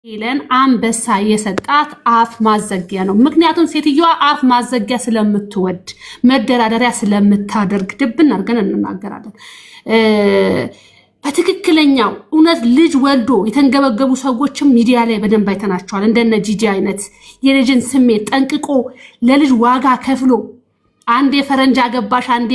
ሄለን አንበሳ የሰጣት አፍ ማዘጊያ ነው። ምክንያቱም ሴትዮዋ አፍ ማዘጊያ ስለምትወድ መደራደሪያ ስለምታደርግ ድብን አድርገን እንናገራለን። በትክክለኛው እውነት ልጅ ወልዶ የተንገበገቡ ሰዎችም ሚዲያ ላይ በደንብ አይተናቸዋል። እንደነ ጂጂ አይነት የልጅን ስሜት ጠንቅቆ ለልጅ ዋጋ ከፍሎ አንዴ ፈረንጅ አገባሽ አንዴ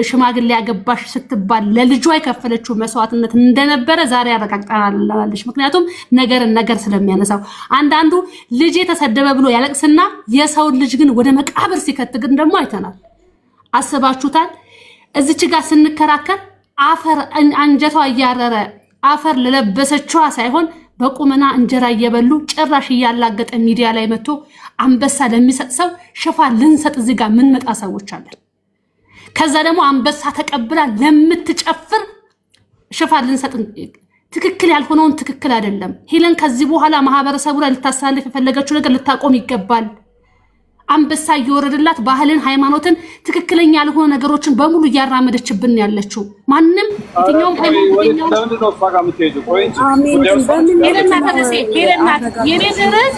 ሽማግሌ አገባሽ ስትባል ለልጇ የከፈለችው መስዋዕትነት እንደነበረ ዛሬ አረጋግጣለች። ምክንያቱም ነገር ስለሚያነሳው አንዳንዱ ልጅ ተሰደበ ብሎ ያለቅስና የሰው ልጅ ግን ወደ መቃብር ሲከት ግን ደግሞ አይተናል። አስባችሁታል? እዚች ጋር ስንከራከር አፈር አንጀቷ እያረረ አፈር ለለበሰችዋ ሳይሆን በቁመና እንጀራ እየበሉ ጭራሽ እያላገጠ ሚዲያ ላይ መጥቶ አንበሳ ለሚሰጥ ሰው ሽፋን ልንሰጥ እዚህ ጋር ምን መጣ ሰዎች አለን። ከዛ ደግሞ አንበሳ ተቀብላ ለምትጨፍር ሽፋን ልንሰጥ ትክክል ያልሆነውን ትክክል አይደለም። ሄለን ከዚህ በኋላ ማህበረሰቡ ላይ ልታሳልፍ የፈለገችው ነገር ልታቆም ይገባል። አንበሳ እየወረደላት ባህልን፣ ሃይማኖትን ትክክለኛ ያልሆነ ነገሮችን በሙሉ እያራመደችብን ያለችው ማንም የትኛውም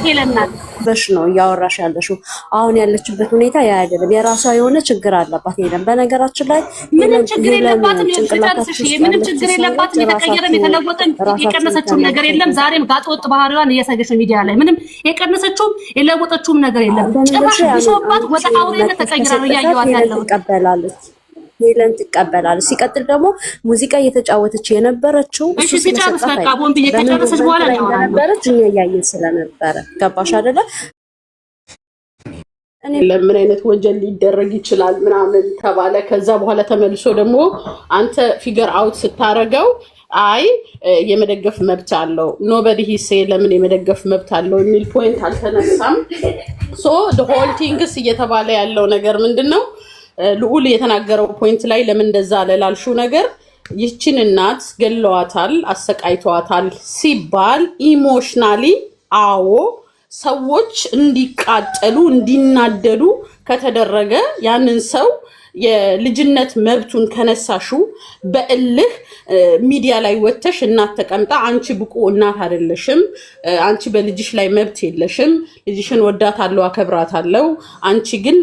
ሄለናት በሽ ነው እያወራሽ ያለሽው። አሁን ያለችበት ሁኔታ ያ አይደለም። የራሷ የሆነ ችግር አለባት ሄለን። በነገራችን ላይ ምንም ችግር የለባትም። ምንም ችግር የለባትም። የተቀየረም የተለወጠም የቀነሰችውም ነገር የለም። ዛሬም ጋጠወጥ ባህሪዋን እያሳየች ሚዲያ ላይ ምንም የቀነሰችውም የለወጠችውም ነገር የለም። ጭራሽ ቢሶባት ወደ አውሬነት ተቀይራ ነው እያየዋት ያለው። ሄለን ትቀበላለች። ሲቀጥል ደግሞ ሙዚቃ እየተጫወተች የነበረችው እሺ ሲጨርስ በቃ ቦምብ እየተጨረሰች በኋላ ነው ነበረች እኛ ያየን ስለነበረ ገባሽ አይደለ? እኔ ለምን አይነት ወንጀል ሊደረግ ይችላል ምናምን ተባለ። ከዛ በኋላ ተመልሶ ደግሞ አንተ ፊገር አውት ስታረገው አይ የመደገፍ መብት አለው ኖበዲ ሂ ሴ ለምን የመደገፍ መብት አለው የሚል ፖይንት አልተነሳም። ሶ the whole things እየተባለ ያለው ነገር ምንድነው? ልዑል የተናገረው ፖይንት ላይ ለምን እንደዛ ለላልሹ ነገር ይህችን እናት ገለዋታል፣ አሰቃይተዋታል ሲባል ኢሞሽናሊ አዎ ሰዎች እንዲቃጠሉ እንዲናደዱ ከተደረገ ያንን ሰው የልጅነት መብቱን ከነሳሹ በእልህ ሚዲያ ላይ ወተሽ እናት ተቀምጣ አንቺ ብቁ እናት አይደለሽም፣ አንቺ በልጅሽ ላይ መብት የለሽም፣ ልጅሽን ወዳታለሁ አከብራታለሁ፣ አንቺ ግን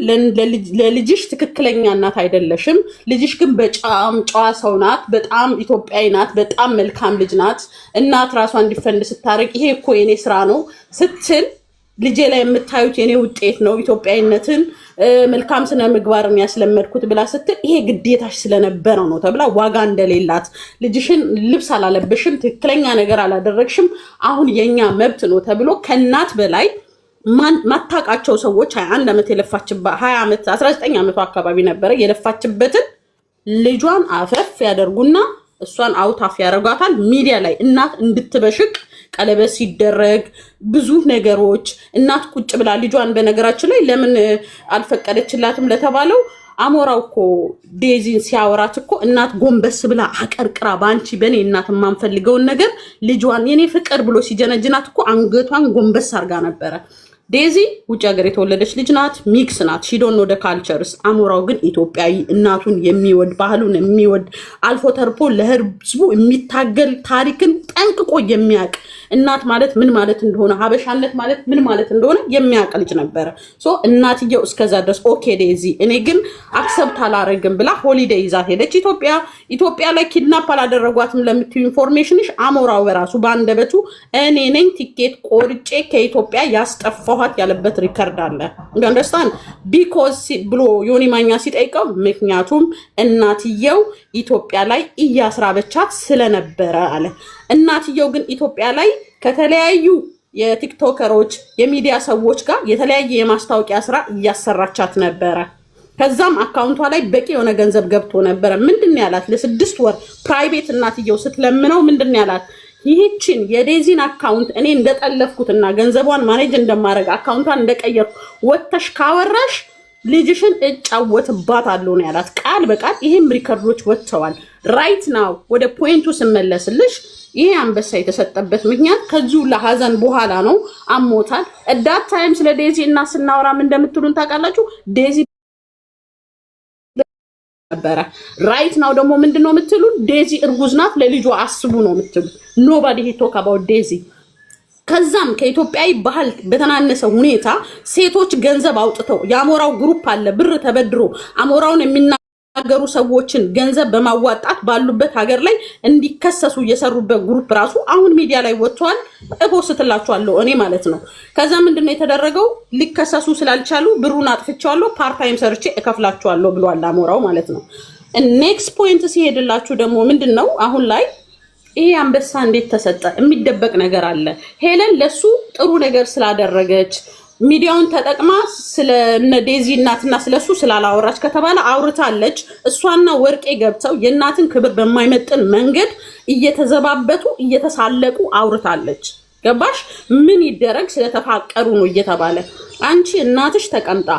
ለልጅሽ ትክክለኛ እናት አይደለሽም፣ ልጅሽ ግን በጣም ጨዋ ሰው ናት፣ በጣም ኢትዮጵያዊ ናት፣ በጣም መልካም ልጅ ናት፣ እናት ራሷን ዲፈንድ ስታረቅ ይሄ እኮ የኔ ስራ ነው ስትል ልጄ ላይ የምታዩት የኔ ውጤት ነው ኢትዮጵያዊነትን መልካም ስነ ምግባርን ያስለመድኩት ብላ ስትል ይሄ ግዴታሽ ስለነበረው ነው ተብላ ዋጋ እንደሌላት ልጅሽን ልብስ አላለበሽም፣ ትክክለኛ ነገር አላደረግሽም፣ አሁን የኛ መብት ነው ተብሎ ከናት በላይ ማታቃቸው ሰዎች 21 ዓመት የለፋችበት 20 ዓመት 19 ዓመቷ አካባቢ ነበረ የለፋችበትን ልጇን አፈፍ ያደርጉና እሷን አውታፍ ያደርጓታል ሚዲያ ላይ እናት እንድትበሽቅ ቀለበት ሲደረግ ብዙ ነገሮች እናት ቁጭ ብላ ልጇን በነገራችን ላይ ለምን አልፈቀደችላትም ለተባለው አሞራው እኮ ዴዚን ሲያወራት እኮ እናት ጎንበስ ብላ አቀርቅራ ባንቺ በኔ እናት የማንፈልገውን ነገር ልጇን የኔ ፍቅር ብሎ ሲጀነጅናት እኮ አንገቷን ጎንበስ አርጋ ነበረ። ዴዚ ውጭ ሀገር የተወለደች ልጅ ናት፣ ሚክስ ናት። ሺ ዶንት ኖ ዘ ካልቸርስ። አሞራው ግን ኢትዮጵያዊ እናቱን የሚወድ ባህሉን የሚወድ አልፎ ተርፎ ለህዝቡ የሚታገል ታሪክን ጠንቅቆ የሚያውቅ እናት ማለት ምን ማለት እንደሆነ ሀበሻነት ማለት ምን ማለት እንደሆነ የሚያውቅ ልጅ ነበረ። ሶ እናትየው እስከዛ ድረስ ኦኬ ዴዚ እኔ ግን አክሰፕት አላረግም ብላ ሆሊዴይ ይዛት ሄደች ኢትዮጵያ ላይ ኪድናፕ አላደረጓትም ለምትዩ ኢንፎርሜሽንሽ አሞራው በራሱ ባንደበቱ እኔ ነኝ ቲኬት ቆርጬ ከኢትዮጵያ ያስጠፋው ያለበት ሪከርድ አለ። አንደርስታንድ ቢኮዝ ብሎ ዮኒ ማኛ ሲጠይቀው ምክንያቱም እናትየው ኢትዮጵያ ላይ እያስራበቻት ስለነበረ አለ። እናትየው ግን ኢትዮጵያ ላይ ከተለያዩ የቲክቶከሮች የሚዲያ ሰዎች ጋር የተለያየ የማስታወቂያ ስራ እያሰራቻት ነበረ። ከዛም አካውንቷ ላይ በቂ የሆነ ገንዘብ ገብቶ ነበረ። ምንድነው ያላት? ለ6 ወር ፕራይቬት እናትየው ስትለምነው ምንድነው ያላት? ይህችን የዴዚን አካውንት እኔ እንደጠለፍኩትና ገንዘቧን ማኔጅ እንደማረግ አካውንቷን እንደቀየርኩ ወተሽ ካወራሽ ልጅሽን እጫወትባታለሁ ነው ያላት ቃል በቃል። ይሄም ሪከርዶች ወጥተዋል። ራይት ናው ወደ ፖይንቱ ስመለስልሽ ይሄ አንበሳ የተሰጠበት ምክንያት ከዚሁ ለሐዘን በኋላ ነው። አሞታል እዳት ታይም ስለ ዴዚ እና ስናወራም እንደምትሉን ታውቃላችሁ ዴዚ ነበረ። ራይት ናው ደግሞ ምንድነው የምትሉን? ዴዚ እርጉዝ ናት ለልጇ አስቡ ነው የምትሉት። ኖባዲ ሂ ቶክ አባውት ዴዚ። ከዛም ከኢትዮጵያዊ ባህል በተናነሰ ሁኔታ ሴቶች ገንዘብ አውጥተው የአሞራው ግሩፕ አለ ብር ተበድሮ አሞራውን የሚናገሩ ሰዎችን ገንዘብ በማዋጣት ባሉበት ሀገር ላይ እንዲከሰሱ እየሰሩበት ግሩፕ ራሱ አሁን ሚዲያ ላይ ወጥቷል። እፖስትላችኋለሁ እኔ ማለት ነው። ከዛ ምንድነው የተደረገው? ሊከሰሱ ስላልቻሉ ብሩን አጥፍቻለሁ ፓርታይም ሰርቼ እከፍላችኋለሁ ብሏል አሞራው ማለት ነው። ኔክስት ፖይንት ሲሄድላችሁ ደግሞ ምንድነው አሁን ላይ ይሄ አንበሳ እንዴት ተሰጠ? የሚደበቅ ነገር አለ። ሄለን ለሱ ጥሩ ነገር ስላደረገች ሚዲያውን ተጠቅማ ስለነ ዴዚ እናትና ስለሱ ስላላወራች ከተባለ አውርታለች። እሷና ወርቄ ገብተው የእናትን ክብር በማይመጥን መንገድ እየተዘባበቱ እየተሳለቁ አውርታለች። ገባሽ? ምን ይደረግ ስለተፋቀሩ ነው እየተባለ አንቺ እናትሽ ተቀምጣ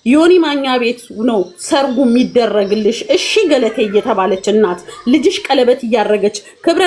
ዮኒ ማኛ ቤት ነው ሰርጉ የሚደረግልሽ። እሺ ገለቴ እየተባለች እናት ልጅሽ ቀለበት እያረገች ክብረ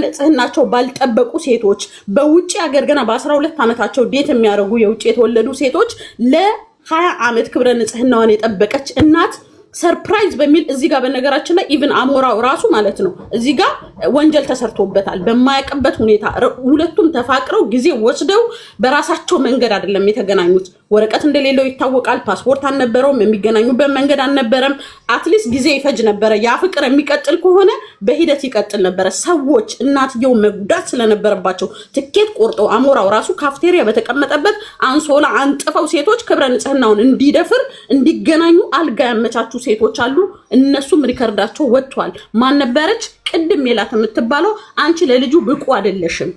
ንጽህናቸው ባልጠበቁ ሴቶች በውጪ ሀገር ገና በ12 ዓመታቸው ዴት የሚያደርጉ የውጪ የተወለዱ ሴቶች ለ20 ዓመት ክብረ ንጽህናዋን የጠበቀች እናት ሰርፕራይዝ በሚል እዚህ ጋር በነገራችን ላይ ኢቭን አሞራው ራሱ ማለት ነው እዚህ ጋር ወንጀል ተሰርቶበታል በማያቀበት ሁኔታ። ሁለቱም ተፋቅረው ጊዜ ወስደው በራሳቸው መንገድ አይደለም የተገናኙት። ወረቀት እንደሌለው ይታወቃል። ፓስፖርት አልነበረውም። የሚገናኙበት መንገድ አልነበረም። አትሊስት ጊዜ ይፈጅ ነበረ። ያ ፍቅር የሚቀጥል ከሆነ በሂደት ይቀጥል ነበረ። ሰዎች እናትየው መጉዳት ስለነበረባቸው ትኬት ቆርጠው አሞራው ራሱ ካፍቴሪያ በተቀመጠበት አንሶላ አንጥፈው ሴቶች ክብረ ንጽህናውን እንዲደፍር እንዲገናኙ አልጋ ያመቻቹ ሴቶች አሉ። እነሱም ሪከርዳቸው ወጥቷል። ማን ነበረች? ቅድም ሜላት የምትባለው አንቺ ለልጁ ብቁ አይደለሽም፣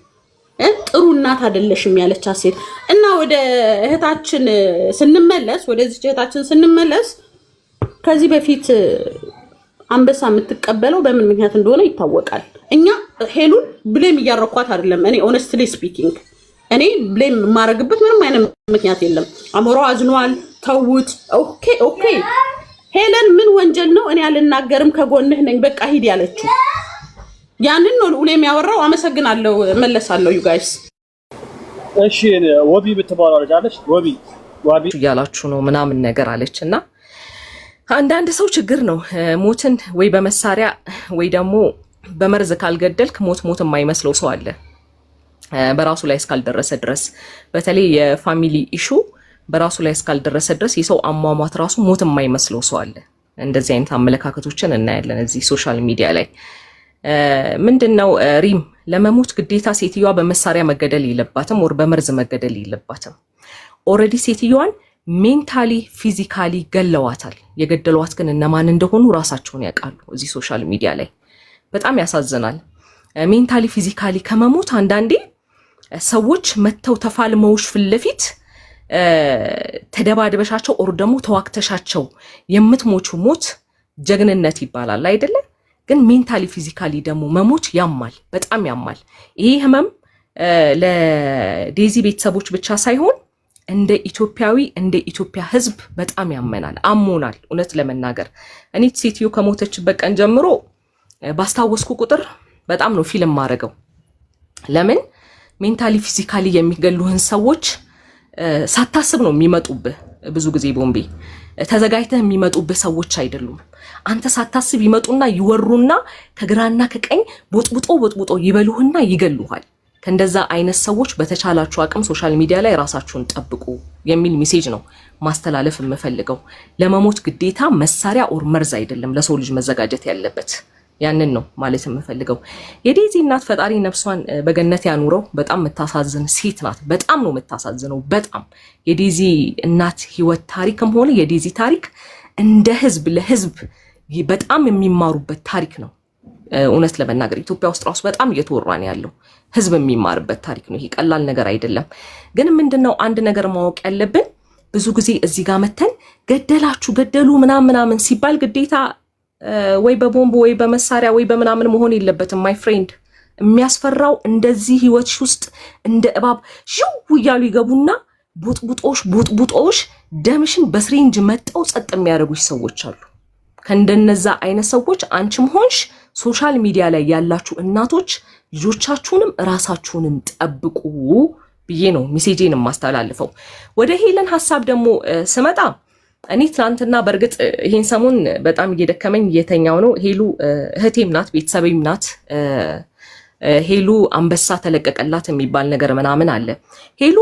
ጥሩ እናት አይደለሽም ያለቻት ሴት እና ወደ እህታችን ስንመለስ ከዚህ በፊት አንበሳ የምትቀበለው በምን ምክንያት እንደሆነ ይታወቃል። እኛ ሄሉን ብሌም እያረኳት አይደለም። እኔ ሆነስትሊ ስፒኪንግ እኔ ብሌም የማረግበት ምንም አይነት ምክንያት የለም። አሞራው አዝኗል፣ ተውት። ኦኬ ሄለን ምን ወንጀል ነው? እኔ አልናገርም ከጎንህ ነኝ በቃ ሂድ ያለችው ያንን ነው ኡሌ የሚያወራው። አመሰግናለሁ፣ መለሳለሁ። ዩ ጋይስ እሺ ወቢ ብትባሉ አለች ወቢ እያላችሁ ነው ምናምን ነገር አለችና አንዳንድ ሰው ችግር ነው ሞትን ወይ በመሳሪያ ወይ ደግሞ በመርዝ ካልገደልክ ሞት የማይመስለው ሰው አለ በራሱ ላይ እስካልደረሰ ድረስ። በተለይ የፋሚሊ ኢሹ በራሱ ላይ እስካልደረሰ ድረስ የሰው አሟሟት ራሱ ሞት የማይመስለው ሰው አለ። እንደዚህ አይነት አመለካከቶችን እናያለን እዚህ ሶሻል ሚዲያ ላይ። ምንድነው ሪም ለመሞት ግዴታ ሴትዮዋ በመሳሪያ መገደል የለባትም ወር በመርዝ መገደል የለባትም። ኦልሬዲ ሴትዮዋን ሜንታሊ ፊዚካሊ ገለዋታል። የገደሏት ግን እነማን እንደሆኑ ራሳቸውን ያውቃሉ። እዚህ ሶሻል ሚዲያ ላይ በጣም ያሳዝናል። ሜንታሊ ፊዚካሊ ከመሞት አንዳንዴ ሰዎች መተው ተፋልመውሽ ፊት ለፊት ተደባድበሻቸው ኦር ደግሞ ተዋክተሻቸው የምትሞቹ ሞት ጀግንነት ይባላል አይደለም? ግን ሜንታሊ ፊዚካሊ ደግሞ መሞት ያማል፣ በጣም ያማል። ይሄ ህመም ለዴዚ ቤተሰቦች ብቻ ሳይሆን እንደ ኢትዮጵያዊ እንደ ኢትዮጵያ ህዝብ በጣም ያመናል፣ አሞናል። እውነት ለመናገር እኔ ሴትዮ ከሞተችበት ቀን ጀምሮ ባስታወስኩ ቁጥር በጣም ነው ፊልም ማረገው። ለምን ሜንታሊ ፊዚካሊ የሚገሉህን ሰዎች ሳታስብ ነው የሚመጡብህ። ብዙ ጊዜ ቦምቤ ተዘጋጅተህ የሚመጡብህ ሰዎች አይደሉም። አንተ ሳታስብ ይመጡና ይወሩና ከግራና ከቀኝ ቦጥቡጦ ይበሉህና ይገሉሃል። ከእንደዛ አይነት ሰዎች በተቻላችሁ አቅም ሶሻል ሚዲያ ላይ ራሳችሁን ጠብቁ የሚል ሜሴጅ ነው ማስተላለፍ የምፈልገው። ለመሞት ግዴታ መሳሪያ ኦር መርዝ አይደለም ለሰው ልጅ መዘጋጀት ያለበት። ያንን ነው ማለት የምፈልገው። የዴዚ እናት ፈጣሪ ነፍሷን በገነት ያኑረው። በጣም የምታሳዝን ሴት ናት። በጣም ነው የምታሳዝነው። በጣም የዴዚ እናት ህይወት ታሪክም ሆነ የዴዚ ታሪክ እንደ ህዝብ ለህዝብ በጣም የሚማሩበት ታሪክ ነው። እውነት ለመናገር ኢትዮጵያ ውስጥ ራሱ በጣም እየተወራ ነው ያለው። ህዝብ የሚማርበት ታሪክ ነው። ይሄ ቀላል ነገር አይደለም። ግን ምንድነው አንድ ነገር ማወቅ ያለብን፣ ብዙ ጊዜ እዚህ ጋር መተን ገደሉ ምናምን ሲባል ግዴታ ወይ በቦምብ ወይ በመሳሪያ ወይ በምናምን መሆን የለበትም ማይ ፍሬንድ። የሚያስፈራው እንደዚህ ህይወትሽ ውስጥ እንደ እባብ ሽው እያሉ ይገቡና ቡጥቡጦሽ ደምሽን በስሪንጅ መጠው ጸጥ የሚያደርጉሽ ሰዎች አሉ። ከእንደነዛ አይነት ሰዎች አንቺም ሆንሽ ሶሻል ሚዲያ ላይ ያላችሁ እናቶች ልጆቻችሁንም ራሳችሁንም ጠብቁ ብዬ ነው ሜሴጄን ማስተላልፈው። ወደ ሄለን ሐሳብ ደግሞ ስመጣ እኔ ትናንትና በርግጥ ይሄን ሰሞን በጣም እየደከመኝ እየተኛው ነው። ሄሉ እህቴም ናት ቤተሰቤም ናት። ሄሉ አንበሳ ተለቀቀላት የሚባል ነገር ምናምን አለ። ሄሉ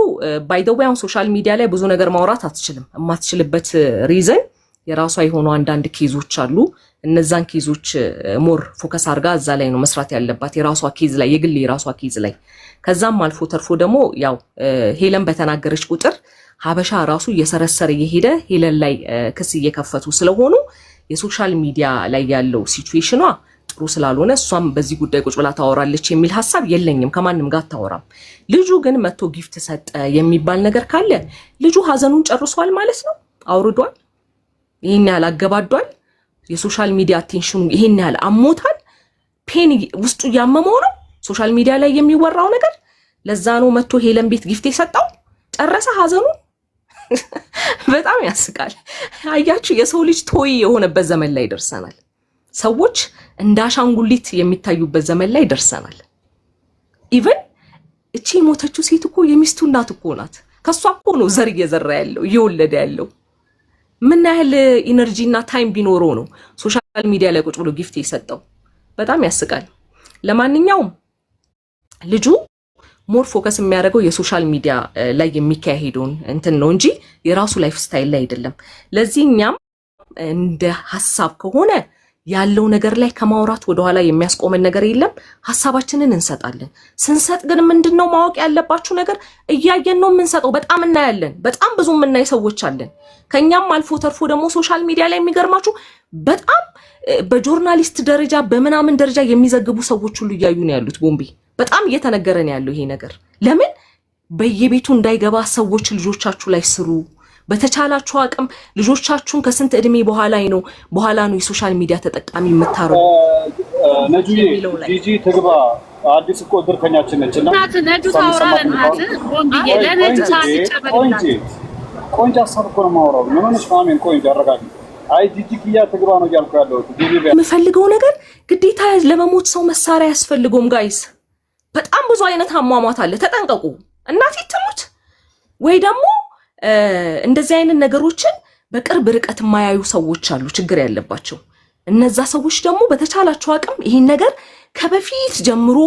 ባይ ዘ ዌይ አሁን ሶሻል ሚዲያ ላይ ብዙ ነገር ማውራት አትችልም። የማትችልበት ሪዝን የራሷ የሆኑ አንዳንድ ኬዞች አሉ። እነዛን ኬዞች ሞር ፎከስ አድርጋ እዛ ላይ ነው መስራት ያለባት፣ የራሷ ኬዝ ላይ፣ የግል የራሷ ኬዝ ላይ። ከዛም አልፎ ተርፎ ደግሞ ያው ሄለን በተናገረች ቁጥር ሀበሻ ራሱ እየሰረሰረ እየሄደ ሄለን ላይ ክስ እየከፈቱ ስለሆኑ የሶሻል ሚዲያ ላይ ያለው ሲቹዌሽኗ ጥሩ ስላልሆነ እሷም በዚህ ጉዳይ ቁጭ ብላ ታወራለች የሚል ሀሳብ የለኝም። ከማንም ጋር አታወራም። ልጁ ግን መጥቶ ጊፍት ሰጠ የሚባል ነገር ካለ ልጁ ሀዘኑን ጨርሷል ማለት ነው። አውርዷል፣ ይሄን ያህል አገባዷል። የሶሻል ሚዲያ አቴንሽኑ ይሄን ያህል አሞታል። ፔን ውስጡ እያመመው ነው ሶሻል ሚዲያ ላይ የሚወራው ነገር። ለዛ ነው መጥቶ ሄለን ቤት ጊፍት የሰጠው። ጨረሰ ሀዘኑን። በጣም ያስቃል። አያችሁ፣ የሰው ልጅ ቶይ የሆነበት ዘመን ላይ ደርሰናል። ሰዎች እንደ አሻንጉሊት የሚታዩበት ዘመን ላይ ደርሰናል። ኢቭን እቺ የሞተችው ሴት እኮ የሚስቱ እናት እኮ ናት። ከሷ እኮ ነው ዘር እየዘራ ያለው እየወለደ ያለው። ምን ያህል ኢነርጂ እና ታይም ቢኖረው ነው ሶሻል ሚዲያ ላይ ቁጭ ብሎ ጊፍት የሰጠው? በጣም ያስቃል። ለማንኛውም ልጁ ሞር ፎከስ የሚያደርገው የሶሻል ሚዲያ ላይ የሚካሄደውን እንትን ነው እንጂ የራሱ ላይፍ ስታይል ላይ አይደለም። ለዚህ እኛም እንደ ሀሳብ ከሆነ ያለው ነገር ላይ ከማውራት ወደኋላ የሚያስቆመን ነገር የለም። ሀሳባችንን እንሰጣለን። ስንሰጥ ግን ምንድነው ማወቅ ያለባችሁ ነገር፣ እያየን ነው የምንሰጠው። በጣም እናያለን። በጣም ብዙ የምናይ ሰዎች አለን። ከኛም አልፎ ተርፎ ደግሞ ሶሻል ሚዲያ ላይ የሚገርማችሁ በጣም በጆርናሊስት ደረጃ በምናምን ደረጃ የሚዘግቡ ሰዎች ሁሉ እያዩ ነው ያሉት። ቦምቤ በጣም እየተነገረ ነው ያለው ይሄ ነገር። ለምን በየቤቱ እንዳይገባ ሰዎች ልጆቻችሁ ላይ ስሩ። በተቻላችሁ አቅም ልጆቻችሁን ከስንት እድሜ በኋላ ነው የሶሻል ሚዲያ ተጠቃሚ የምታረጉ። ነጂ ጂጂ ትግባ አዲስ እኮ ድርከኛችን ነች እና ነጁ ታወራለናት ቦምብዬ ለነጁ ታንጨበልናት ቆንጆ ሀሳብ እኮ ነው የማወራው። ምን ሆነሽ ነው? አሜን ቆንጆ አረጋጊ። አይ ጂጂ ኪያ ትግባ ነው እያልኩ ያለሁት። የምፈልገው ነገር ግዴታ ለመሞት ሰው መሳሪያ ያስፈልገውም ጋይስ። በጣም ብዙ አይነት አሟሟት አለ። ተጠንቀቁ። እናቴ ትሙት ወይ ደግሞ እንደዚህ አይነት ነገሮችን በቅርብ ርቀት የማያዩ ሰዎች አሉ፣ ችግር ያለባቸው። እነዛ ሰዎች ደግሞ በተቻላችሁ አቅም ይሄን ነገር ከበፊት ጀምሮ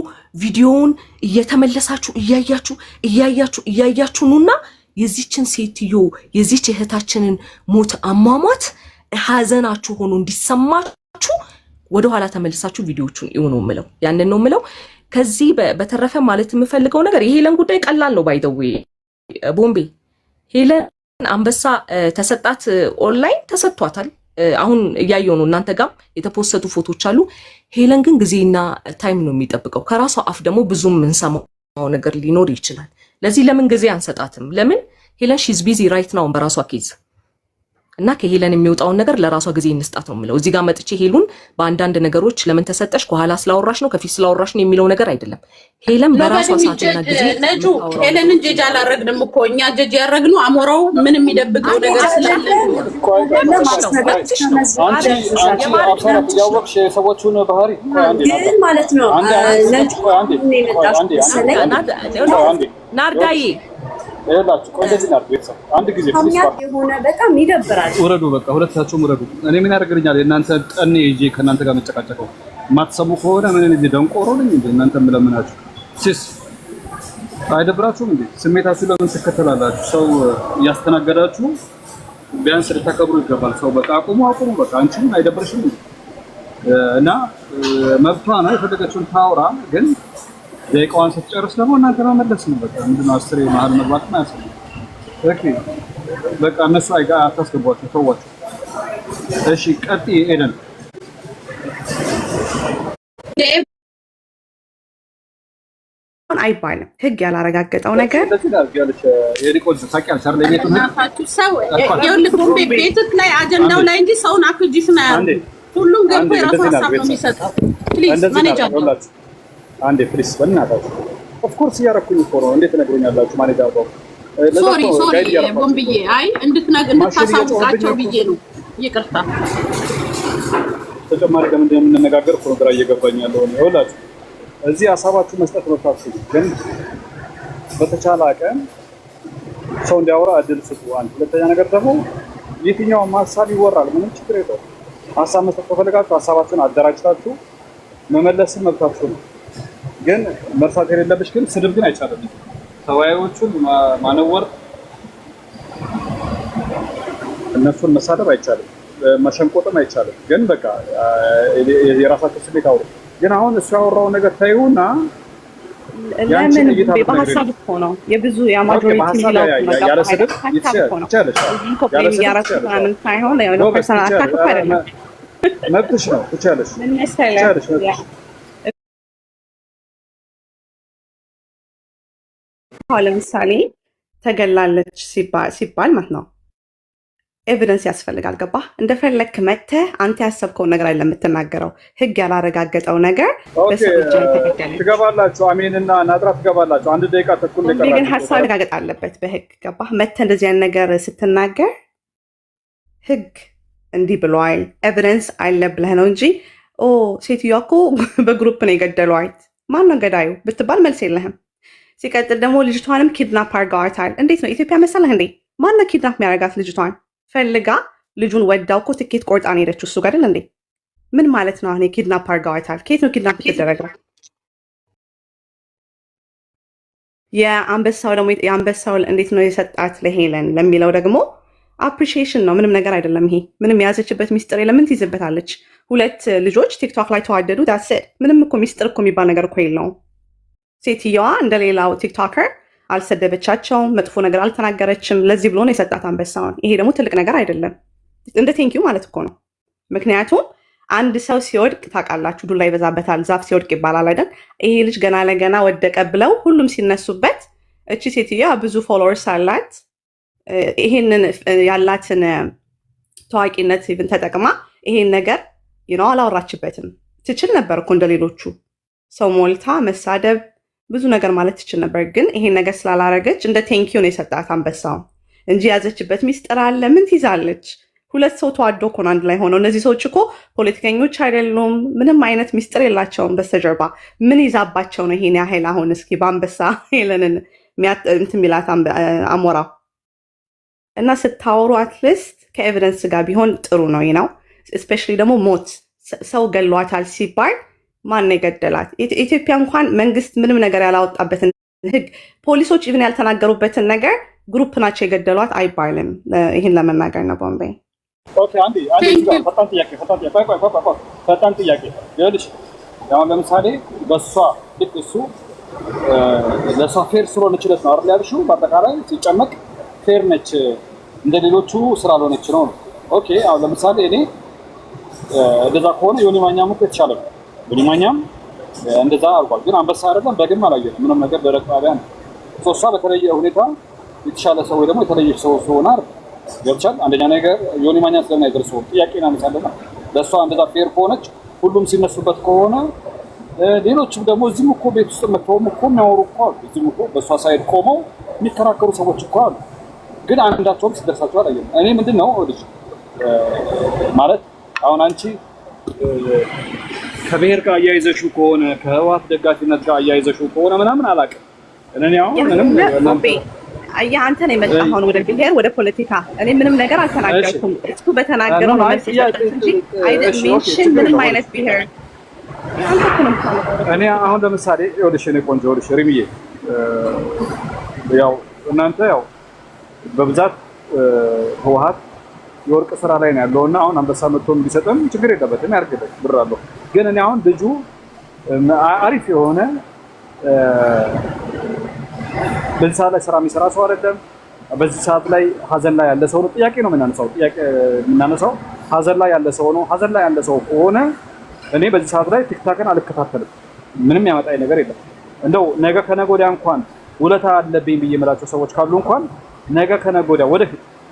ቪዲዮውን እየተመለሳችሁ እያያችሁ ኑና የዚችን ሴትዮ የዚች እህታችንን ሞት አሟሟት ሀዘናችሁ ሆኖ እንዲሰማችሁ ወደኋላ ተመልሳችሁ ቪዲዮቹን ይሁኑ ምለው ያንን ነው ምለው። ከዚህ በተረፈ ማለት የምፈልገው ነገር የሄለን ጉዳይ ቀላል ነው። ባይደው ቦምቤ ሄለን አንበሳ ተሰጣት፣ ኦንላይን ተሰጥቷታል። አሁን እያየው ነው፣ እናንተ ጋር የተፖሰቱ ፎቶች አሉ። ሄለን ግን ጊዜና ታይም ነው የሚጠብቀው። ከራሷ አፍ ደግሞ ብዙ የምንሰማው ነገር ሊኖር ይችላል። ለዚህ ለምን ጊዜ አንሰጣትም? ለምን ሄለን ሺዝ ቢዚ ራይት ናው በራሷ ኬዝ እና ከሄለን የሚወጣውን ነገር ለራሷ ጊዜ እንስጣት ነው የምለው። እዚህ ጋር መጥቼ ሄሉን በአንዳንድ ነገሮች ለምን ተሰጠሽ፣ ከኋላ ስላወራሽ ነው ከፊት ስላወራሽ ነው የሚለው ነገር አይደለም። ሄለን በራሷ ሰዓትና ጊዜ ነጁ ሄለንን ጀጅ አላረግንም እኮ እኛ ጀጅ ያረግነው አሞራው ምን የሚደብቀው ነገር ስላለ ያወቅሽ የሰዎቹን ባህሪ ግን ማለት ነው ናርዳዬ ይላችሁ እንደዚህ ናት። ቤተሰብ አንድ ጊዜ የሆነ በጣም ይደብራል። ውረዱ፣ በቃ ሁለታችሁም ውረዱ። እኔ ምን ያደርግልኛል? እናንተ ጠኔ ይዤ ከእናንተ ጋር መጨቃጨቀው የማትሰሙ ከሆነ ምን እንደ ደንቆሮ ነኝ እንዴ? እናንተ ምለምናችሁ ሲስ አይደብራችሁም እንዴ? ስሜታችሁ ለምን ትከተላላችሁ? ሰው እያስተናገዳችሁ ቢያንስ ልታከብሩ ይገባል። ሰው በቃ አቁሙ በቃ። አንቺም አይደብርሽም? እና መብቷ ነው የፈለገችውን ታውራ ግን ደቂቃዋን ስትጨርስ ደግሞ እናንተ መመለስ ነው። በቃ ምንድነው አስሬ መሀል መግባት ነው ያስፈልግ። ኦኬ በቃ እነሱ አታስገቧቸው፣ ተዋቸው። እሺ ቀጥይ ኤደን። አይባልም ህግ ያላረጋገጠው ነገር ቤትህ ላይ አጀንዳው ላይ እንጂ ሰውን አክጅሽ ነው ያለው። ሁሉም ገብቶ የራሱ ሀሳብ ነው የሚሰጠው። ፕሊዝ ማኔጀር አንዴ ፕሊስ በእናታችሁ። ኦፍ ኮርስ እያደረኩኝ እኮ ነው። እንዴት ነግሮኛላችሁ? ማለት ያለው ሶሪ ቦምብዬ፣ አይ እንድታሳውቃቸው ብዬ ነው። ይቅርታ። ተጨማሪ ለምንድን ነው የምንነጋገር? እኮ ግራ እየገባኝ ያለው ነው። ይኸውላችሁ እዚህ ሀሳባችሁ መስጠት መብታችሁ፣ ግን በተቻለ አቅም ሰው እንዲያወራ እድል ስጡ። አንድ ሁለተኛ ነገር ደግሞ የትኛውም ሀሳብ ይወራል፣ ምንም ችግር የለውም። ሀሳብ መስጠት ከፈለጋችሁ ሀሳባችሁን አደራጅታችሁ መመለስም መብታችሁ ነው። ግን መርሳት የሌለብሽ ግን ስድብ ግን አይቻልም። ተወያዮቹን ማነወር፣ እነሱን መሳደብ አይቻልም፣ መሸንቆጥም አይቻልም። ግን በቃ የራሳቸው ስሜት አውሩ። ግን አሁን እሱ ያወራውን ነገር ታዩና ለምን በሀሳብ እኮ ነው የብዙ የማጆሪቲ ሚላው ያለ ስድብ ይቻላል። ሳይሆን ፐርሰናል አታክ አይደለም። መብትሽ ነው ትቻለሽ። ለምሳሌ ተገላለች ሲባል ማለት ነው ኤቪደንስ ያስፈልጋል። ገባ? እንደፈለክ መተህ አንተ ያሰብከውን ነገር አይደለም የምትናገረው። ህግ ያላረጋገጠው ነገር በሰው እጅ ተገደለ ትገባላችሁ። አሜንና ናጥራ ትገባላችሁ። 1 ደቂቃ ተኩል ነው። ግን ሀሳብ ያረጋግጥ አለበት በህግ። ገባ? መተህ እንደዚህ አይነት ነገር ስትናገር ህግ እንዲህ ብሏል ኤቪደንስ አለ ብለህ ነው እንጂ ሴትዮዋ እኮ በግሩፕ ነው የገደሏት ማን ነው ገዳዩ ብትባል መልስ የለህም። ሲቀጥል ደግሞ ልጅቷንም ኪድናፕ አድርገዋታል። እንዴት ነው ኢትዮጵያ መሰለህ እንዴ? ማን ነው ኪድናፕ የሚያደርጋት? ልጅቷን ፈልጋ ልጁን ወዳው እኮ ትኬት ቆርጣ ነው ሄደችው እሱ ጋር አይደል እንዴ? ምን ማለት ነው አሁን ኪድናፕ አድርገዋታል? ከየት ነው ኪድናፕ የተደረገው? የአንበሳው እንዴት ነው የሰጣት ለሄለን ለሚለው ደግሞ አፕሪሺዬሽን ነው፣ ምንም ነገር አይደለም። ይሄ ምንም የያዘችበት ሚስጥር የለምን ትይዝበታለች። 2 ልጆች ቲክቶክ ላይ ተዋደዱ ዳስድ ምንም እኮ ሚስጥር እኮ የሚባል ነገር እኮ የለውም። ሴትየዋ እንደሌላው ቲክቶከር አልሰደበቻቸውም፣ መጥፎ ነገር አልተናገረችም። ለዚህ ብሎ ነው የሰጣት አንበሳውን። ይሄ ደግሞ ትልቅ ነገር አይደለም፣ እንደ ቴንኪዩ ማለት እኮ ነው። ምክንያቱም አንድ ሰው ሲወድቅ ታውቃላችሁ ዱላ ይበዛበታል፣ ዛፍ ሲወድቅ ይባላል አይደል? ይሄ ልጅ ገና ለገና ወደቀ ብለው ሁሉም ሲነሱበት እቺ ሴትየዋ ብዙ ፎሎወርስ አላት። ይሄንን ያላትን ታዋቂነት ኢቭን ተጠቅማ ይሄን ነገር አላወራችበትም። ትችል ነበር እኮ እንደሌሎቹ ሰው ሞልታ መሳደብ ብዙ ነገር ማለት ትችል ነበር። ግን ይሄን ነገር ስላላረገች እንደ ቴንኪዩ ነው የሰጣት አንበሳው እንጂ ያዘችበት ሚስጥር አለ ምን ትይዛለች? 2 ሰው ተዋዶ እኮ ነው አንድ ላይ ሆነው። እነዚህ ሰዎች እኮ ፖለቲከኞች አይደሉም፣ ምንም አይነት ሚስጥር የላቸውም በስተጀርባ። ምን ይዛባቸው ነው ይሄን ያህል? አሁን እስኪ በአንበሳ ሄለንን እንትን የሚላት አሞራው እና ስታወሩ አትሊስት ከኤቪደንስ ጋር ቢሆን ጥሩ ነው ነው። እስፔሻሊ ደግሞ ሞት ሰው ገሏታል ሲባል ማን የገደላት? ኢትዮጵያ እንኳን መንግስት ምንም ነገር ያላወጣበትን ህግ ፖሊሶች ኢቭን ያልተናገሩበትን ነገር ግሩፕ ናቸው የገደሏት አይባልም። ይህን ለመናገር ነው። ቦምቤ ፈጣን ጥያቄ ይኸውልሽ፣ አሁን ለምሳሌ በእሷ ልክ እሱ ለእሷ ፌር ስለሆነች ለት ነው አይደል ያልሽው? በአጠቃላይ ሲጨመቅ ፌር ነች እንደ ሌሎቹ ስላልሆነች ነው። ኦኬ አሁን ለምሳሌ እኔ እንደዛ ከሆነ ዮኒ ማኛም እኮ የተሻለ ነው። ዮኒ ማኛም እንደዛ አድርጓል። ግን አንበሳ አይደለም በግም አላየንም ምንም ነገር ደረቅ ጣቢያ ነው። እሷ በተለየ ሁኔታ የተሻለ ሰው ወይ ደግሞ የተለየች ሰው ሆና ገብቻል። አንደኛ ነገር ዮኒ ማኛ ስለማይደርሰው ጥያቄ እናነሳለና ለእሷ እንደዛ ፌር ከሆነች ሁሉም ሲነሱበት ከሆነ ሌሎችም ደግሞ እዚህም እኮ ቤት ውስጥ መጥተውም እኮ የሚያወሩ እኮ አሉ። እዚህም እኮ በእሷ ሳይድ ቆመው የሚከራከሩ ሰዎች እኮ አሉ። ግን አንዳቸውም ሲደርሳቸው አላየንም። እኔ ምንድን ነው ልጅ ማለት አሁን አንቺ ከብሔር ጋር አያይዘሽው ከሆነ ከህወሓት ደጋፊነት ጋር አያይዘሽው ከሆነ ምናምን አላውቅም። እኔ አሁን ምንም አያ አንተ ነው የመጣው አሁን ወደ ብሔር ወደ ፖለቲካ። እኔ ምንም ነገር አልተናገርኩም። እሱ በተናገረው ነው መልስ የሰጠሁት እንጂ አይደለም ምንም አይነት ብሔር። እኔ አሁን ለምሳሌ ይኸውልሽ እኔ ቆንጆ ይኸውልሽ ሪሚዬ ያው እናንተ ያው በብዛት ህወሓት የወርቅ ስራ ላይ ነው ያለውና አሁን አንበሳ መጥቶም ቢሰጥም ችግር የለበትም ያርግበት ብር አለው። ግን እኔ አሁን ልጁ አሪፍ የሆነ በዚህ ሰዓት ላይ ስራ የሚሰራ ሰው አይደለም። በዚህ ሰዓት ላይ ሀዘን ላይ ያለ ሰው ነው። ጥያቄ ነው የምናነሳው ሀዘን ላይ ያለ ሰው ነው። ሀዘን ላይ ያለ ሰው ከሆነ እኔ በዚህ ሰዓት ላይ ቲክታክን አልከታተልም። ምንም ያመጣኝ ነገር የለም። እንደው ነገ ከነገ ወዲያ እንኳን ውለታ አለብኝ ብዬ የምላቸው ሰዎች ካሉ እንኳን ነገ ከነገ ወዲያ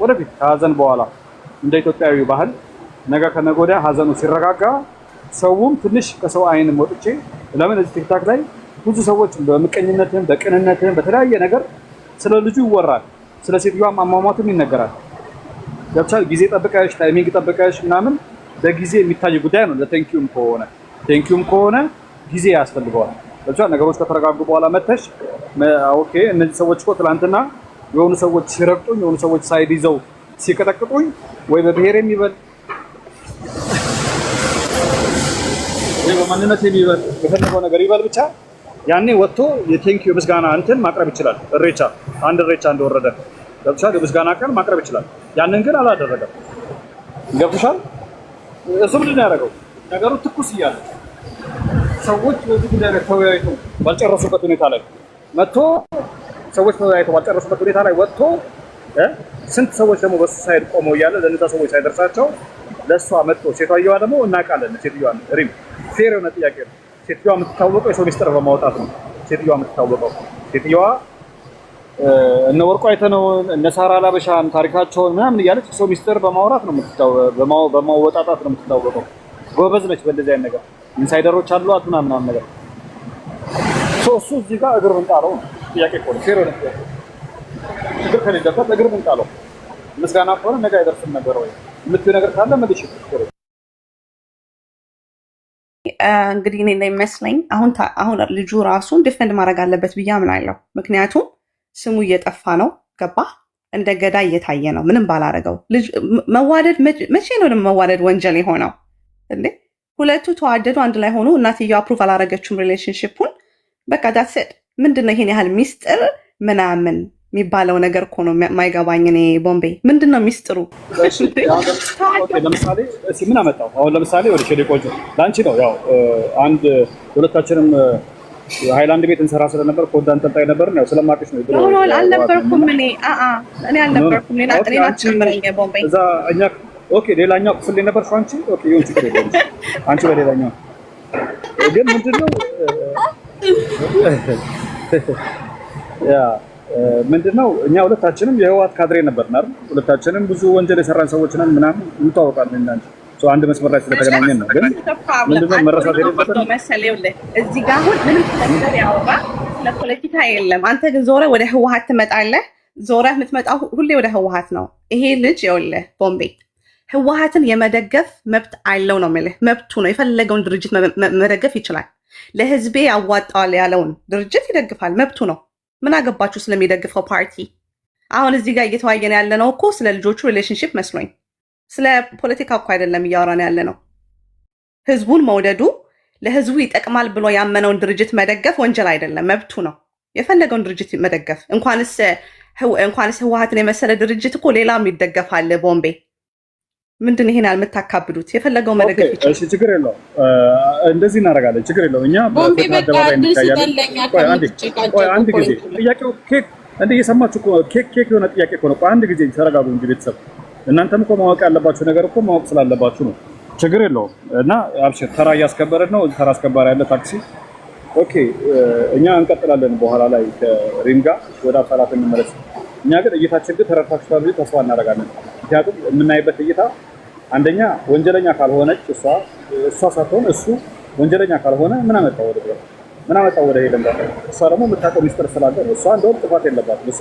ወደፊት ከሀዘን በኋላ እንደ ኢትዮጵያዊ ባህል ነገ ከነገ ወዲያ ሀዘኑ ሲረጋጋ ሰውም ትንሽ ከሰው አይን ወጥቼ ለምን እዚህ ቲክታክ ላይ ብዙ ሰዎች በምቀኝነትም በቅንነትም በተለያየ ነገር ስለ ልጁ ይወራል፣ ስለ ሴትዮዋም አሟሟትም ይነገራል። ገብቻል ጊዜ ጠብቀሽ ታይሚንግ ጠብቀሽ ምናምን በጊዜ የሚታይ ጉዳይ ነው። ለቴንኪዩም ከሆነ ጊዜ ያስፈልገዋል። ገብቻል ነገሮች ከተረጋጉ በኋላ መተሽ ኦኬ እነዚህ ሰዎች እኮ ትላንትና የሆኑ ሰዎች ሲረግጡኝ የሆኑ ሰዎች ሳይድ ይዘው ሲቀጠቅጡኝ ወይ በብሔር የሚበል ወይ በማንነት የሚበል በፈለገው ነገር ይበል ብቻ ያኔ ወጥቶ የቴንክ ዩ ምስጋና እንትን ማቅረብ ይችላል። እሬቻ እንደወረደ ገብቶሻል። የምስጋና ቀን ማቅረብ ይችላል። ያንን ግን አላደረገም። ገብቶሻል። እሱ ምንድን ነው ያደረገው? ነገሩ ትኩስ እያለ ሰዎች በዚህ ጉዳይ ላይ ተወያይተው ባልጨረሱበት ሁኔታ ላይ መጥቶ ወጥቶ ስንት ሰዎች ደግሞ በሱ ሳይድ ቆመው እያለ ለነዛ ሰዎች ሳይደርሳቸው ለእሷ መጥቶ ሴትዮዋ ደግሞ እናውቃለን። ሴትዮዋ ሪም ፌር የሆነ ጥያቄ ነው። ሴትዮዋ የምትታወቀው የሰው ሚስጥር በማውጣት ነው። ሴትዮዋ እነ ወርቁ አይተነው እነ ሳራ ላበሻን ታሪካቸውን ምናምን እያለች ሰው ሚስጥር በማውራት ነው በማወጣጣት ነው የምትታወቀው። ጎበዝ ነች በእንደዚህ አይነት ነገር። ኢንሳይደሮች አሏት ምናምን ነገር። እሱ እዚህ ጋር እግር ምንጣለው ጥያቄ እኮ ነው። ፌር የሆነ ጥያቄ ችግር ከሌለበት እግር ምንጣለው ምስጋና ከሆነ ነገ አይደርስም ነበር ወይ የምትይው ነገር ካለ መልሽ። እንግዲህ እኔ እንደሚመስለኝ አሁን ልጁ ራሱን ዲፌንድ ማድረግ አለበት ብዬ አምናለሁ። ምክንያቱም ስሙ እየጠፋ ነው። ገባ እንደ ገዳይ እየታየ ነው። ምንም ባላረገው መዋደድ መቼ ነው ደግሞ መዋደድ ወንጀል የሆነው እንዴ? ሁለቱ ተዋደዱ፣ አንድ ላይ ሆኑ። እናትየው አፕሩቭ አላረገችውም ሪሌሽንሽፑን። በቃ ዳትሰድ ምንድነው ይሄን ያህል ሚስጥር ምናምን የሚባለው ነገር እኮ ነው የማይገባኝ። እኔ ቦምቤ ምንድን ነው ሚስጥሩ? ለምሳሌ ምን አመጣው? አሁን ለምሳሌ ወደ ሸሌ ቆንጆ ለአንቺ ነው ያው አንድ ሁለታችንም ሃይላንድ ቤት እንሰራ ስለነበር ኮዳ አንጠልጣይ ነበርን። ያው ስለማቅሽ ነው ይብሎ አልነበርኩም። እኔ አልነበርኩም። እኔ አትጨምረኝ ቦምቤ። እዛ እኛ ኦኬ፣ ሌላኛው ክፍል ላይ ነበርሽ አንቺ። ኦኬ ይሁን ችግር የለም። አንቺ በሌላኛው ግን ምንድነው ምንድነው እኛ ሁለታችንም የህወሓት ካድሬ ነበርን አይደል? ሁለታችንም ብዙ ወንጀል የሰራን ሰዎች ነን ምናምን እንታወቃለን። እናንተ አንድ መስመር ላይ ስለተገናኘን ነው። ግን ምንድነው መረሳት የሌለበት መሰለኝ እዚህ ጋር አሁን ምንም ነገር ያወራ ስለ ፖለቲካ የለም። አንተ ግን ዞረ ወደ ህወሓት ትመጣለህ። ዞረ የምትመጣው ሁሌ ወደ ህወሓት ነው። ይሄ ልጅ ይኸውልህ ቦምቤ ህወሓትን የመደገፍ መብት አለው ነው የምልህ። መብቱ ነው። የፈለገውን ድርጅት መደገፍ ይችላል። ለህዝቤ ያዋጣዋል ያለውን ድርጅት ይደግፋል። መብቱ ነው። ምን አገባችሁ ስለሚደግፈው ፓርቲ? አሁን እዚህ ጋር እየተወያየን ያለ ነው እኮ ስለ ልጆቹ ሪሌሽንሽፕ መስሎኝ። ስለ ፖለቲካ እኮ አይደለም እያወራን ያለ ነው። ህዝቡን መውደዱ ለህዝቡ ይጠቅማል ብሎ ያመነውን ድርጅት መደገፍ ወንጀል አይደለም፣ መብቱ ነው። የፈለገውን ድርጅት መደገፍ። እንኳንስ ህወሓትን የመሰለ ድርጅት እኮ ሌላም ይደገፋል። ቦምቤ ምንድን ይሄን ያልምታካብዱት? የፈለገው መደገፍ ይችላል። እሺ ችግር የለውም። እንደዚህ እናደርጋለን። ችግር የለውም። እኛ በአደባባይ እንታያለን። አንድ ጊዜ ጥያቄው ኬክ እንደ እየሰማችሁ እኮ ኬክ የሆነ ጥያቄ እኮ ነው። አንድ ጊዜ ተረጋጉ እንጂ ቤተሰብ፣ እናንተም እኮ ማወቅ ያለባችሁ ነገር እኮ ማወቅ ስላለባችሁ ነው። ችግር የለውም። እና አብሽር፣ ተራ እያስከበረን ነው። ተራ አስከባሪ ያለ ታክሲ። ኦኬ እኛ እንቀጥላለን። በኋላ ላይ ከሪም ጋር ወደ አባላት እንመለስ። እኛ ግን እይታችን ግን ተረድታችኋል ብዬ ተስፋ እናደርጋለን። ምክንያቱም የምናይበት እይታ አንደኛ ወንጀለኛ ካልሆነች እሷ ሳትሆን እሱ ወንጀለኛ ካልሆነ ምን አመጣው ወደ ሄለን ጋር? እሷ ደግሞ የምታውቀው ሚስጥር ስላለ እሷ እንደውም ጥፋት የለባትም። እሷ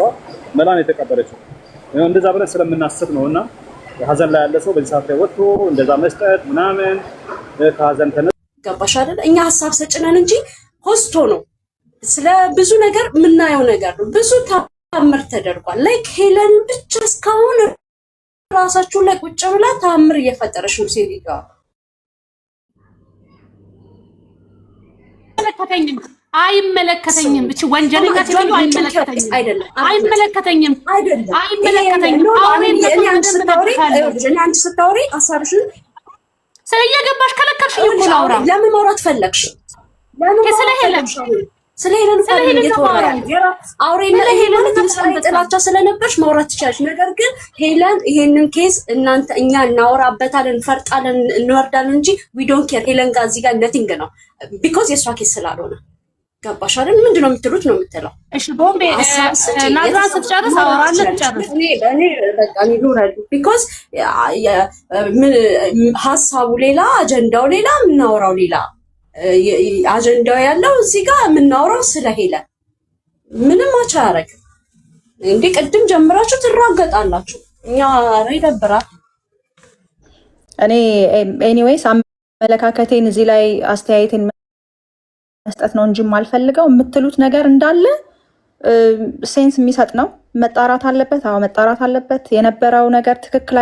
መላን የተቀበለችው እንደዛ ብለን ስለምናስብ ነው። እና ሀዘን ላይ ያለ ሰው በዚህ ሰዓት ላይ ወጥቶ እንደዛ መስጠት ምናምን ከሀዘን ገባሽ አይደል? እኛ ሀሳብ ሰጭነን እንጂ ሆስቶ ነው ስለ ብዙ ነገር የምናየው ነገር ነው። ብዙ ታምር ተደርጓል። ላይክ ሄለን ብቻ እስካሁን ራሳችሁ ላይ ቁጭ ብላ ታምር እየፈጠረች ነው። ሴትዮዋ አይመለከተኝም ብቻ ወንጀለኛ ሲሆን አይመለከተኝም። አንቺ ስታወሪ ሀሳብሽን ስለየገባሽ ከለከልሽኝ እኮ ላውራ። ለምን ማውራት ፈለግሽ? ስለ ሄለን ጥላቻ ስለነበርሽ ማውራት ትችላለሽ። ነገር ግን ሄለን ይሄንን ኬስ እኛ እናወራበታለን፣ እንፈርጣለን፣ እንወርዳለን እንጂ ዊ ዶንት ኬር። ሄለን ጋር እዚህ ጋር ነቲንግ ነው ቢኮዝ የእሷ ኬስ ስላልሆነ። ገባሽ አይደል? ምንድን ነው የምትሉት ነው የምትለው። እሺ ቦምቤ ናዝራን ስትጨርስ አወራለሁ። ትጨርስ እኔ ልውረድ ቢኮዝ ሀሳቡ ሌላ፣ አጀንዳው ሌላ፣ የምናወራው ሌላ። አጀንዳው ያለው እዚህ ጋር የምናወራው ስለ ሄለን ምንም አቻ ያደርግም እንዴ። ቅድም ጀምራችሁ ትራገጣላችሁ። እኛ ይደብራል። እኔ ኤኒዌይስ አመለካከቴን እዚህ ላይ አስተያየቴን መስጠት ነው እንጂ የማልፈልገው የምትሉት ነገር እንዳለ ሴንስ የሚሰጥ ነው። መጣራት አለበት። አዎ መጣራት አለበት። የነበረው ነገር ትክክል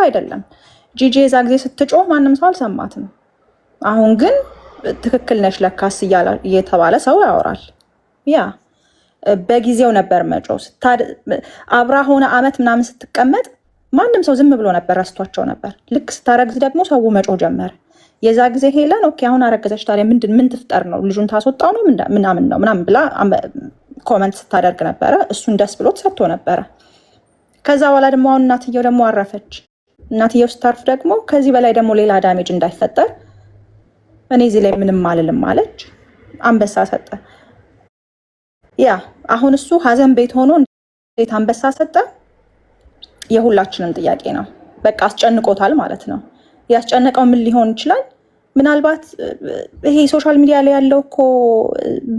አይደለም። ጂጂ የዛ ጊዜ ስትጮህ ማንም ሰው አልሰማትም። አሁን ግን ትክክል ነሽ ለካስ እየተባለ ሰው ያወራል። ያ በጊዜው ነበር መጮ አብራ ሆነ አመት ምናምን ስትቀመጥ ማንም ሰው ዝም ብሎ ነበር፣ ረስቷቸው ነበር። ልክ ስታረግዝ ደግሞ ሰው መጮ ጀመረ። የዛ ጊዜ ሄለን ኦኬ አሁን አረገዘች ታዲያ ምን ትፍጠር ነው ልጁን ታስወጣው ነው ምናምን ብላ ኮመንት ስታደርግ ነበረ። እሱን ደስ ብሎት ሰጥቶ ነበረ። ከዛ በኋላ ደግሞ አሁን እናትየው ደግሞ አረፈች። እናትየው ስታርፍ ደግሞ ከዚህ በላይ ደግሞ ሌላ ዳሜጅ እንዳይፈጠር እኔ እዚህ ላይ ምንም አልልም አለች። አንበሳ ሰጠ። ያ አሁን እሱ ሀዘን ቤት ሆኖ እንዴት አንበሳ ሰጠ? የሁላችንም ጥያቄ ነው። በቃ አስጨንቆታል ማለት ነው። ያስጨነቀው ምን ሊሆን ይችላል? ምናልባት ይሄ ሶሻል ሚዲያ ላይ ያለው እኮ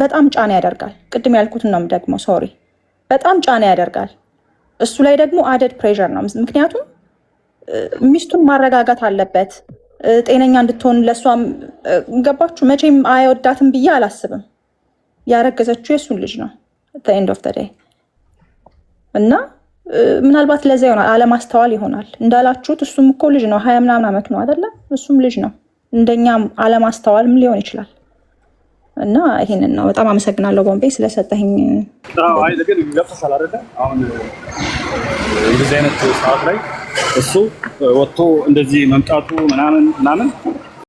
በጣም ጫና ያደርጋል። ቅድም ያልኩትን ነው ደግሞ ሶሪ፣ በጣም ጫና ያደርጋል። እሱ ላይ ደግሞ አደድ ፕሬሸር ነው። ምክንያቱም ሚስቱን ማረጋጋት አለበት፣ ጤነኛ እንድትሆን ለእሷም ገባችሁ። መቼም አይወዳትም ብዬ አላስብም። ያረገዘችው የእሱን ልጅ ነው ኤንድ ኦፍ ዴይ እና ምናልባት ለዛ ይሆናል አለማስተዋል ይሆናል እንዳላችሁት። እሱም እኮ ልጅ ነው፣ 20 ምናምን ዓመት ነው አይደለም? እሱም ልጅ ነው። እንደኛም አለማስተዋልም ሊሆን ይችላል። እና ይሄንን ነው። በጣም አመሰግናለሁ ቦምቤ ስለሰጠኝ። አይ ግን ይገፋል አይደለ? አሁን እንደዚህ አይነት ሰዓት ላይ እሱ ወጥቶ እንደዚህ መምጣቱ ምናምን